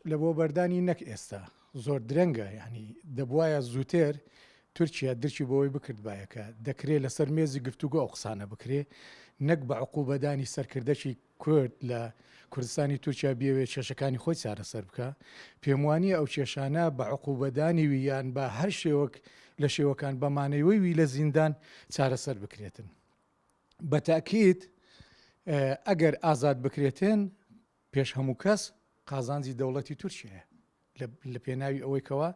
لە بۆ بەردانی نەک ئێستا زۆر درەنگە ینی دەبواە زووتر تورکیا درچی بۆەوەی بکرد بایەکە دەکرێت لەسەر مێزی گفتوگۆ ئەو قسانە بکرێ نەک بە عقوبەدانی سەرکردەی کورد لە کوردستانی تورکیا بێوێ کێشەکانی خۆی چارەسەر بکە پێم وانە ئەو کێشانە بە عقوبەدانی ویان بە هەر شێوەک لە شێوەکان بەمانەوەی وی لە زیندان چارەسەر بکرێتن بە تاکید ئەگەر ئازاد بکرێتن پێش هەموو کەس قازانجی دەوڵەتی تورکیایە لە پێناوی ئەوەیەوە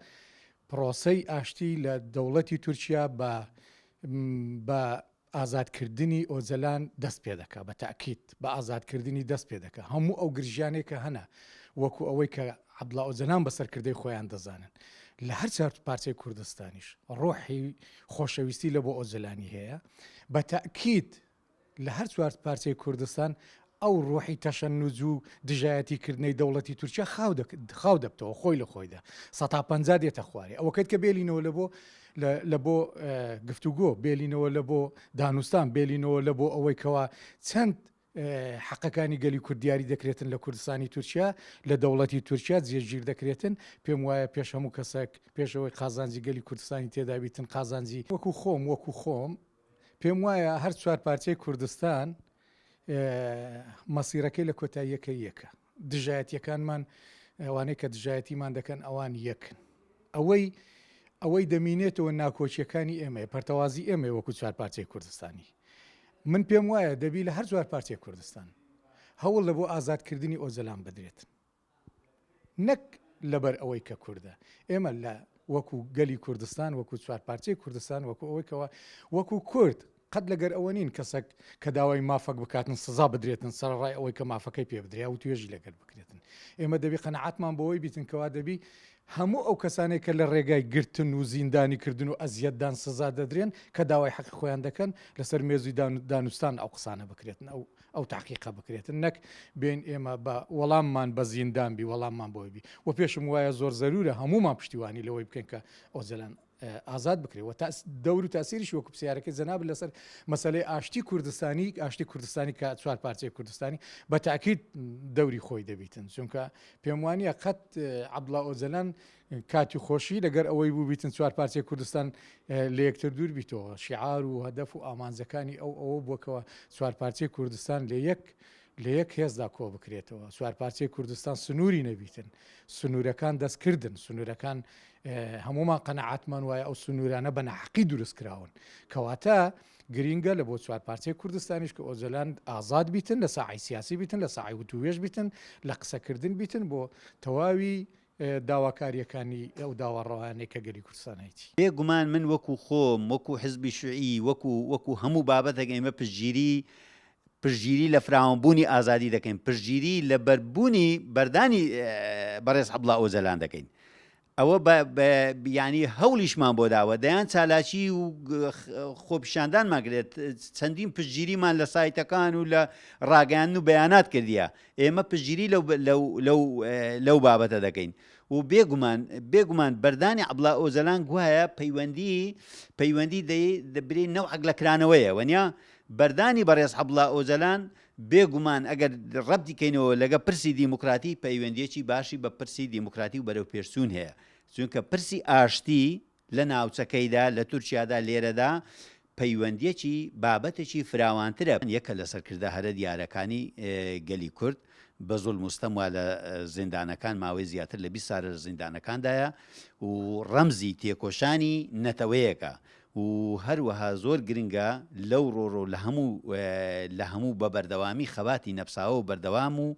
پرۆسەی ئاشتی لە دەوڵەتی تورکیا بە ئازادکردنی ئۆزەلان دەست پێ دەکە بە تاکید بە ئازادکردنی دەست پێ دەکە هەموو ئەو گرژیانێکە هەنا وەکو ئەوەی کە عەبدوڵڵا ئۆزەلان بەسەرکردەی خۆیان دەزانن لە هەر چار پارچەی کوردستانیش ڕۆحی خۆشەویستی لە بۆ ئۆزەلانی هەیە بە تاکید لە هەر چوار پارچەی کوردستان ئەو ڕۆحی تەشەنوج و دژایەتیکردنەوەی دەوڵەتی تورکیا خاو دەبتەوە خۆی لە خۆیدا 150 دێتە خوارێ ئەوەکەیت کە بێلینەوە لە بۆ گفتوگۆ بێلینەوە لە بۆ دانوستان بێلینەوە لە بۆ ئەوەی کەوا چەند حەقەکانی گەلی کوردیاری دەکرێتن لە کوردستانی تورکیا لە دەوڵەتی تورکیا جێگیر دەکرێتن پێم وایە پێش هەموو کەسێک پێشەوەی قازانجی گەلی کوردستانی تێدابیتن قازانجی وەکو خۆم پێم وایە هەر چوار پارچەی کوردستان مەسیرەکەی لە کۆتاییەکە یەکە دژایەتیەکانمان ئەوانەیە کە دژایەتیمان دەکەن ئەوان یەکن ئەوەی دەمینێتەوە ناکۆچیەکانی ئێمە پەرتەوازی ئێمە وەکو چوار پارچەی کوردستانی من پێم وایە دەبی لە هەر چوار پارچەی کوردستان هەوڵ لە بۆ ئازادکردنی ئۆزەلان بدرێت نەک لەبەر ئەوەی کە کووردە ئێمە لە وەکو گەلی کوردستان وەکو چوار پارچەی کوردستان وەکو ئەوەیەوە وەکو کورد قەت لەگەر ئەوە نین کەسێک کە داوای مافەک بکاتن سزا بدرێتن سەرڕای ئەوەی کە مافەکەی پێ بدرێ و توێژی لەگەر بکرێتن ئێمە دەبی قەنەعاتمان بەوەی بیتن کەوا دەبی هەموو ئەو کەسانێک کە لە ڕێگای گرتن و زیندانی کردن و ئەزیەتدان سزا دەدرێن کە داوای حەق خۆیان دەکەن لەسەر مێزوی دانوستان ئەو قسانە بکرێتن ئەو تاقیقە بکرێتن نەک بین ئێمە بە وەڵاممان بە زیندان بی وەڵاممان بۆی بی و پێشم وایە زۆر زەرورە هەمومان پشتیوانی لەوەی بکەین کە ئۆزەلان ئازاد بکرێت دەور و تاسیریش وەکو پرسیارەکەی جەناب لەسەر مەسەلەی ئاشتی کوردستانی کە چوار پارچەی کوردستانی بە تاکید دەوری خۆی دەبیتن چونکە پێم وانە قەت عەبدوڵڵا ئۆزەلان کاتی خۆشی لەگەر ئەوەی بوو بیتن چوار پارچەی کوردستان لە یەکتر دوور بیتەوە شیعار و هەدەف و ئامانجەکانی ئەوە بووکەوە چوار پارچەی کوردستان لە یەک هێزدا کۆ بکرێتەوە چوار پارچەی کوردستان سنووری نەبیتن سنوورەکان دەستکردن سنوورەکان هەمومان قەنەعاتمان وایە ئەو سنوورانە بە نەحەقی دروست کراون کەواتە گرینگە لە بۆ چوار پارچەی کوردستانیش کە ئۆزەلان ئازاد بیتن لە ساحەی سیاسی بیتن لە ساحەی وتووێژ بیتن لە قسەکردن بیتن بۆ تەواوی داواکاریەکانی ئەو داواڕەوانەی کە گەلی کوردستانیتی بێگومان من وەکو خۆم وەکو حزبی شوعی وەکو هەموو بابەتێک ئێمە پشتگیری لە فراوانبوونی ئازادی دەکەین پشتگیری لە بەربوونی بەردانی بەڕێز عەبدوڵڵا ئۆزەلان دەکەین ئەوە ینی هەوڵیشمان بۆ داوە دەیان چالاکی و خۆپیشاندان ماگرێت چەندین پشتگیریمان لە سایتەکان و لە ڕاگەیان و بەیانات کردیە ئێمە پشتگیری لەو بابەتە دەکەین و بێگومان بەردانی عەبدوڵڵا ئۆزەلان گوایە پەیوەندی دەبرێت نەوعەک لە کرانەوەیە وەنیا بەردانی بەڕێز عەبدوڵڵا ئۆزەلان بێگومان ئەگەر ڕەبتی کەینەوە لەگە پرسی دیموکراتی پەیوەندیەکی باشی بە پرسی دیموکراتی و بەرەو پێشچوون هەیە چونکە پرسی ئاشتی لە ناوچەکەیدا لە تورکیادا لێرەدا پەیوەندیەکی بابەتێکی فراوانترە یەکە لە سەرکردە هەرە دیارەکانی گەلی کورد بە زوڵم و ستەم لە زیندانەکان ماوەی زیاتر لە 20 ساڵە زیندانەکاندایە و ڕەمزی تێکۆشانی نەتەوەیەکە و هەروەها زۆر گرنگە لەو ڕۆڕۆ لە هەموو بە بەردەوامی خەباتی نەفساوە و بەردەوام و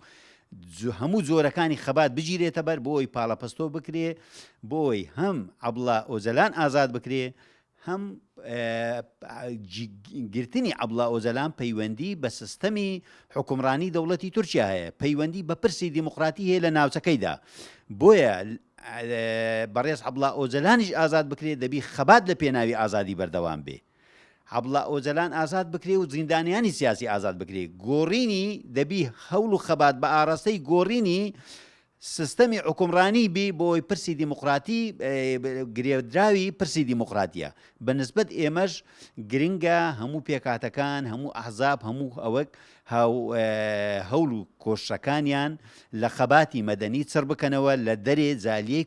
هەموو جۆرەکانی خەبات بگیرێتە بەر بۆی پاڵەپەستۆ بکرێ بۆی هەم عەبدوڵڵا ئۆزەلان ئازاد بکرێ هەم گرتنی عەبدوڵڵا ئۆزەلان پەیوەندی بە سیستەمی حکومڕانی دەوڵەتی تورکیا هەیە پەیوەندی بە پرسی دیموکراتی هەیە لە ناوچەکەیدا بۆیە بەڕێز عەبدوڵڵا ئۆزەلانیش ئازاد بکرێت دەبی خەبات لە پێناوی ئازادی بەردەوام بێ عەبدوڵڵا ئۆزەلان ئازاد بکرێ و زیندانیانی سیاسی ئازاد بکرێ گۆڕینی دەبی هەوڵ و خەبات بە ئاراستەی گۆڕینی سیستەمی حکومڕانی بی بۆی پرسی دیموکراتی گرێدراوی پرسی دیموکراتیە بەنسبەت ئێمەش گرنگە هەموو پێکاتەکان هەموو ئەحزاب هەموو ئەوەک هەوڵ و کۆشەکانیان لە خەباتی مەدەنی چڕ بکەنەوە لە دەرێ زالیەی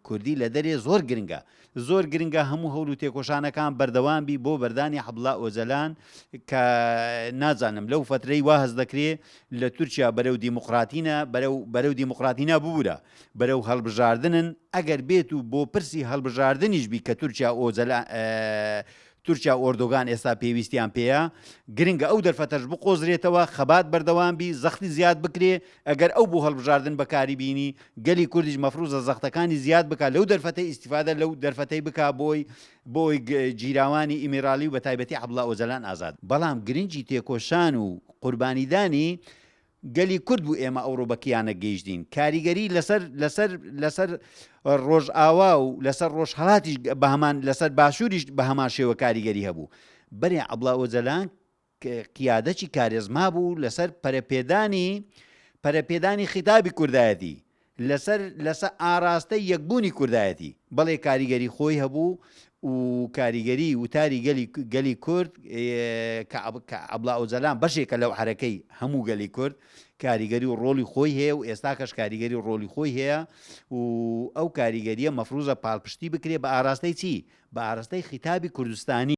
کوردی لە دەرێ زۆر گرنگە زۆر گرنگە هەموو هەوڵ و تێکۆشانەکان بەردەوام بی بۆ بەردانی حەبڵا ئۆزەلان کە نازانم لەو فترەی وا هەز دەکرێت لە تورکیا بەرەو دیموقراتینە بەرەو دیموقراتینە ببوورە بەرەو هەڵبژاردنن ئەگەر بێت و بۆ پرسی هەڵبژاردنیش بی کە تورکیا ئۆردۆگان ئێستا پێویستیان پێەیە گرنگە ئەو دەرفەتەش بقۆزرێتەوە خەبات بەردەوام بی زەختی زیاد بکرێ ئەگەر ئەو بۆ هەڵبژاردن بەکاری بینی گەلی کوردیش مەفروزە زەختەکانی زیاد بک لەو دەرفەتەی ئیسیفادە لەو دەرفەتەی بک بۆی گیراوانی ئیمێرالی و بە تایبەتی حەبڵا ئۆزەلان ئازاد بەڵام گرنگی تێکۆشان و قوربانیدانی گەلی کورد بوو ئێمە ئەوڕۆ بەکیانە گەیشتین کاریگەری لەسەر ڕۆژئاوا و لەسەر ڕۆژهەڵاتیش بە هەمان لەسەر باشووریش بە هەمان شێوە کاریگەری هەبوو بەرێ حەبڵا ئۆزەلان قیادەکی کارێزما بوو لەسەر پەرەپێدانی خیتابی کوردایەتی لەسەر ئاراستەی یەکبوونی کوردایەتی بەڵێ کاریگەری خۆی هەبوو و کاریگەری وتاری گەلی کورد کە حەبڵا ئۆزەلان بەشێکە لەو حرەکەی هەموو گەلی کورد کاریگەری و ڕۆڵی خۆی هەیە و ئێستا کەش کاریگەری و ڕۆڵی خۆی هەیە و ئەو کاریگەریە مەفروزە پاڵپشتی بکرێ بە ئاراستەی چی؟ بە ئاراستەی خیتابی کوردستانی